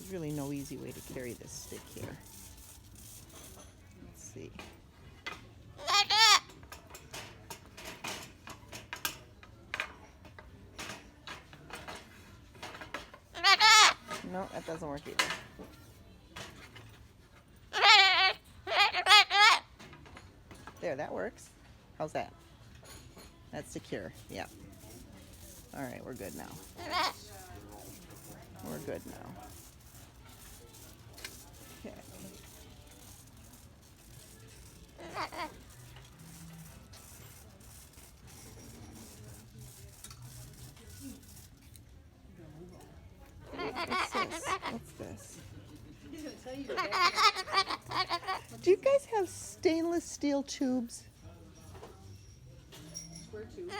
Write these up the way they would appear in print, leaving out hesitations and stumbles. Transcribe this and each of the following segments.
There's really no easy way to carry this stick here. Let's see. No, that doesn't work either. There, that works. How's that? That's secure. Yeah. All right, we're good now. We're good now. Okay. What's this? What's this? Do you guys have stainless steel tubes? Square tube.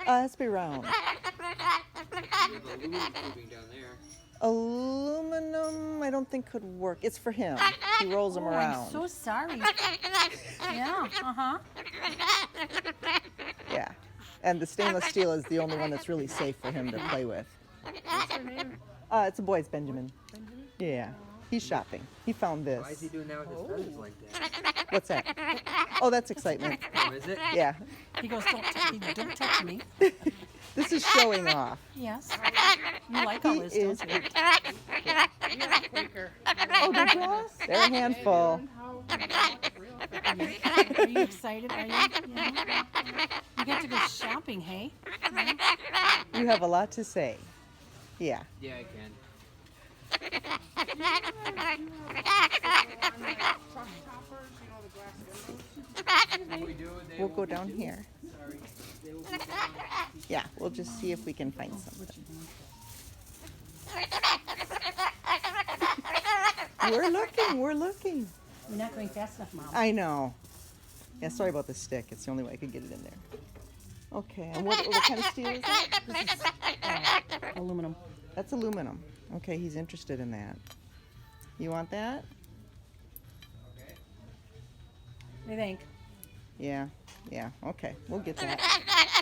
Let's be round. Aluminum, I don't think could work. It's for him. He rolls them around. I'm so sorry. Yeah, Yeah. And the stainless steel is the only one that's really safe for him to play with. What's her name? It's a boy, it's Benjamin. Benjamin? Yeah. He's shopping. He found this. Why is he doing that with his feathers like that? What's that? Oh, that's excitement. Oh, is it? Yeah. He goes, don't touch me. This is showing off. Yes. You like all He this, is. don't you? You're a Quaker. Oh, did you? They're a handful. Are you excited? Are you? Yeah. You get to go shopping, hey? You have a lot to say. Yeah. Yeah, I can. We'll go down here. Yeah, we'll just see if we can find something. We're looking, we're looking. You're not going fast enough, Mom. I know. Yeah, sorry about the stick. It's the only way I could get it in there. Okay, and what kind of steel is that? This is aluminum. That's aluminum. Okay, he's interested in that. You want that? What do you think? Yeah, yeah, okay, we'll get that.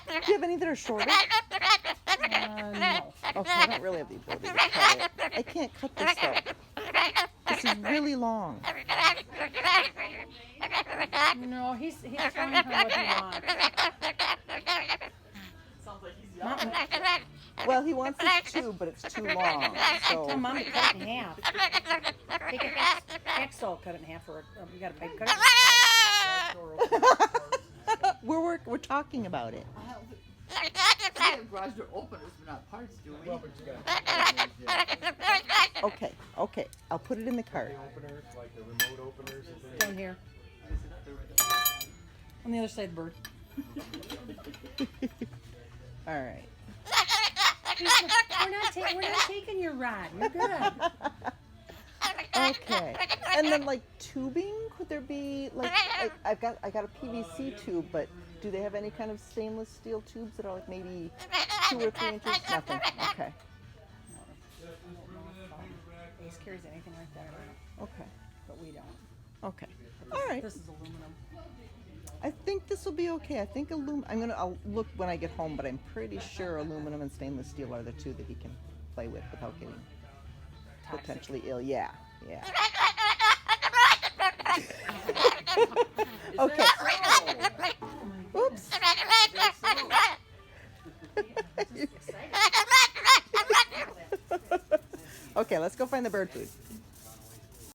Do you have any that are shorter? No. Okay, I don't really have the ability to cut it. I can't cut this though. This is really long. No, he's showing her what he wants. Well, he wants this too, but it's too long. Tell So Mom to cut it in half. Take a hacksaw, cut it in half, or you got a pipe cutter. we're talking about it. We have garage door openers, but not parts, do we? Okay, okay, I'll put it in the cart. Openers, like the remote openers and things. Down here. On the other side of the bird. All right. We're not taking your rod. You're good. Okay. And then like tubing, could there be like I got a PVC tube, but do they have any kind of stainless steel tubes that are like maybe 2 or 3 inches? Nothing. Okay. Ace carries anything like that, Okay. but we don't. Okay. All right. This is aluminum. I think this will be okay. I think I'll look when I get home, but I'm pretty sure aluminum and stainless steel are the two that he can play with without getting potentially ill. Yeah. Yeah. Okay. Oops. Okay, let's go find the bird food.